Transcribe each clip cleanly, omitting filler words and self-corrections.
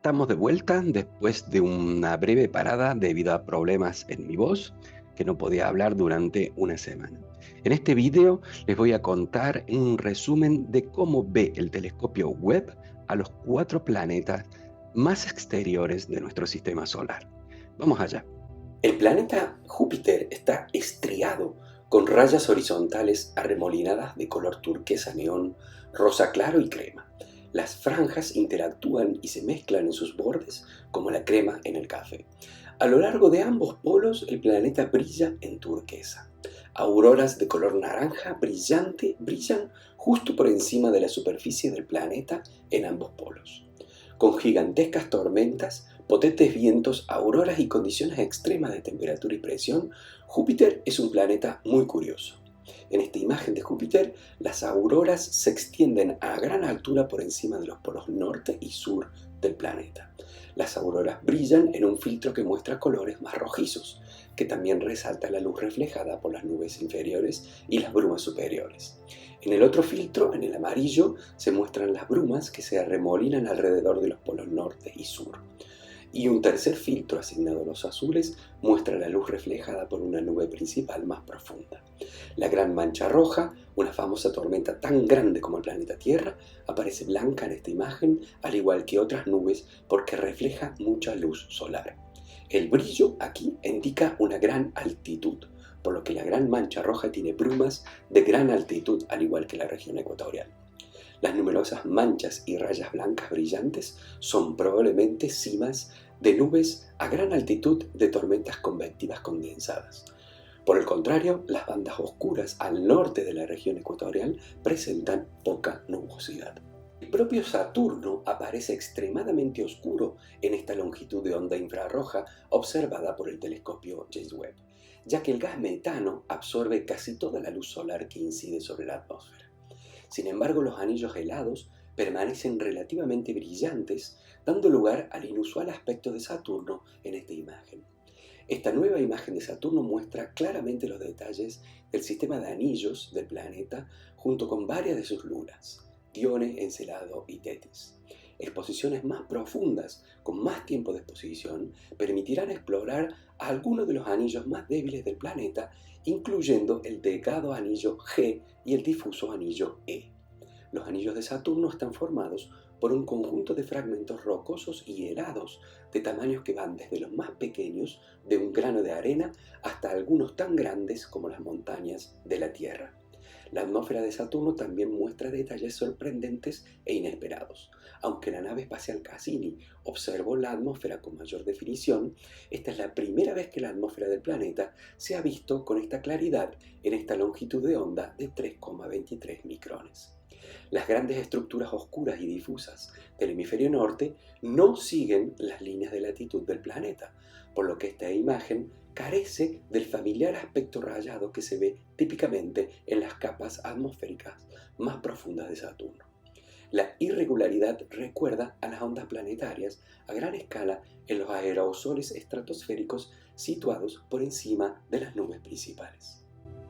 Estamos de vuelta después de una breve parada debido a problemas en mi voz que no podía hablar durante una semana. En este video les voy a contar un resumen de cómo ve el telescopio Webb a los 4 planetas más exteriores de nuestro sistema solar. Vamos allá. El planeta Júpiter está estriado con rayas horizontales arremolinadas de color turquesa neón, rosa claro y crema. Las franjas interactúan y se mezclan en sus bordes como la crema en el café. A lo largo de ambos polos el planeta brilla en turquesa. Auroras de color naranja brillante brillan justo por encima de la superficie del planeta en ambos polos. Con gigantescas tormentas, potentes vientos, auroras y condiciones extremas de temperatura y presión, Júpiter es un planeta muy curioso. En esta imagen de Júpiter, las auroras se extienden a gran altura por encima de los polos norte y sur del planeta. Las auroras brillan en un filtro que muestra colores más rojizos, que también resalta la luz reflejada por las nubes inferiores y las brumas superiores. En el otro filtro, en el amarillo, se muestran las brumas que se arremolinan alrededor de los polos norte y sur. Y un tercer filtro asignado a los azules muestra la luz reflejada por una nube principal más profunda. La gran mancha roja, una famosa tormenta tan grande como el planeta Tierra, aparece blanca en esta imagen, al igual que otras nubes, porque refleja mucha luz solar. El brillo aquí indica una gran altitud, por lo que la gran mancha roja tiene brumas de gran altitud, al igual que la región ecuatorial. Las numerosas manchas y rayas blancas brillantes son probablemente cimas de nubes a gran altitud de tormentas convectivas condensadas. Por el contrario, las bandas oscuras al norte de la región ecuatorial presentan poca nubosidad. El propio Saturno aparece extremadamente oscuro en esta longitud de onda infrarroja observada por el telescopio James Webb, ya que el gas metano absorbe casi toda la luz solar que incide sobre la atmósfera. Sin embargo, los anillos helados permanecen relativamente brillantes, dando lugar al inusual aspecto de Saturno en esta imagen. Esta nueva imagen de Saturno muestra claramente los detalles del sistema de anillos del planeta junto con varias de sus lunas, Dione, Encelado y Tetis. Exposiciones más profundas, con más tiempo de exposición, permitirán explorar algunos de los anillos más débiles del planeta, incluyendo el delgado anillo G y el difuso anillo E. Los anillos de Saturno están formados por un conjunto de fragmentos rocosos y helados de tamaños que van desde los más pequeños de un grano de arena hasta algunos tan grandes como las montañas de la Tierra. La atmósfera de Saturno también muestra detalles sorprendentes e inesperados. Aunque la nave espacial Cassini observó la atmósfera con mayor definición, esta es la primera vez que la atmósfera del planeta se ha visto con esta claridad en esta longitud de onda de 3,23 micrones. Las grandes estructuras oscuras y difusas del hemisferio norte no siguen las líneas de latitud del planeta, por lo que esta imagen carece del familiar aspecto rayado que se ve típicamente en las capas atmosféricas más profundas de Saturno. La irregularidad recuerda a las ondas planetarias a gran escala en los aerosoles estratosféricos situados por encima de las nubes principales.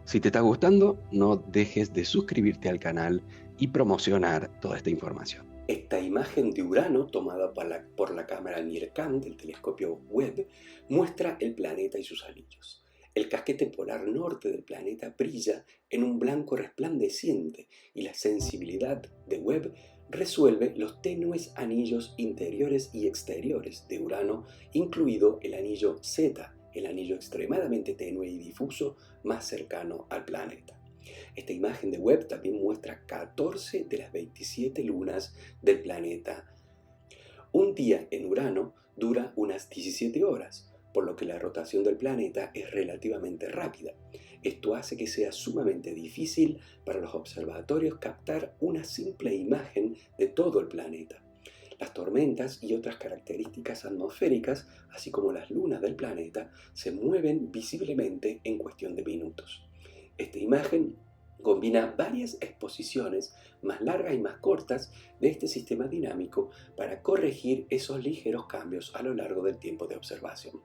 Si te está gustando, no dejes de suscribirte al canal y promocionar toda esta información. Esta imagen de Urano, tomada por la cámara NIRCam del telescopio Webb, muestra el planeta y sus anillos. El casquete polar norte del planeta brilla en un blanco resplandeciente y la sensibilidad de Webb resuelve los tenues anillos interiores y exteriores de Urano, incluido el anillo Z, el anillo extremadamente tenue y difuso más cercano al planeta. Esta imagen de Webb también muestra 14 de las 27 lunas del planeta. Un día en Urano dura unas 17 horas, por lo que la rotación del planeta es relativamente rápida. Esto hace que sea sumamente difícil para los observatorios captar una simple imagen de todo el planeta. Las tormentas y otras características atmosféricas, así como las lunas del planeta, se mueven visiblemente en cuestión de minutos. Esta imagen combina varias exposiciones más largas y más cortas de este sistema dinámico para corregir esos ligeros cambios a lo largo del tiempo de observación.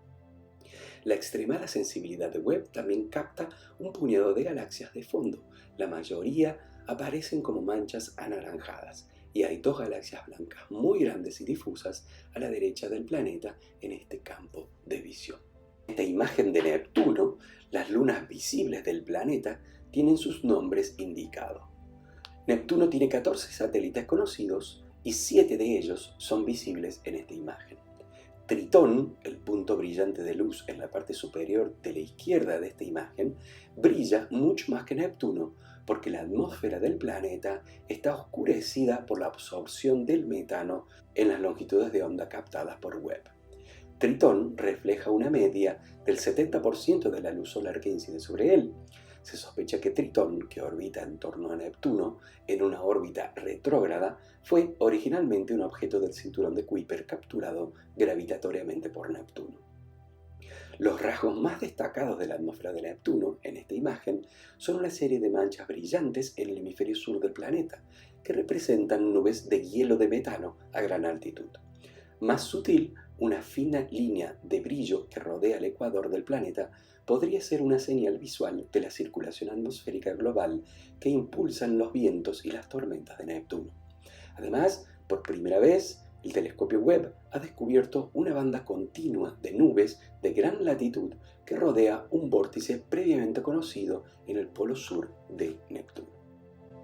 La extremada sensibilidad de Webb también capta un puñado de galaxias de fondo. La mayoría aparecen como manchas anaranjadas. y hay dos galaxias blancas muy grandes y difusas a la derecha del planeta en este campo de visión. En esta imagen de Neptuno, las lunas visibles del planeta tienen sus nombres indicados. Neptuno tiene 14 satélites conocidos y 7 de ellos son visibles en esta imagen. Tritón, el punto brillante de luz en la parte superior de la izquierda de esta imagen, brilla mucho más que Neptuno porque la atmósfera del planeta está oscurecida por la absorción del metano en las longitudes de onda captadas por Webb. Tritón refleja una media del 70% de la luz solar que incide sobre él. Se sospecha que Tritón, que orbita en torno a Neptuno en una órbita retrógrada, fue originalmente un objeto del cinturón de Kuiper capturado gravitatoriamente por Neptuno. Los rasgos más destacados de la atmósfera de Neptuno en esta imagen son una serie de manchas brillantes en el hemisferio sur del planeta, que representan nubes de hielo de metano a gran altitud. Más sutil, una fina línea de brillo que rodea el ecuador del planeta podría ser una señal visual de la circulación atmosférica global que impulsan los vientos y las tormentas de Neptuno. Además, por primera vez, el telescopio Webb ha descubierto una banda continua de nubes de gran latitud que rodea un vórtice previamente conocido en el polo sur de Neptuno.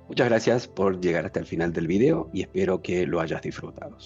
Muchas gracias por llegar hasta el final del video y espero que lo hayas disfrutado.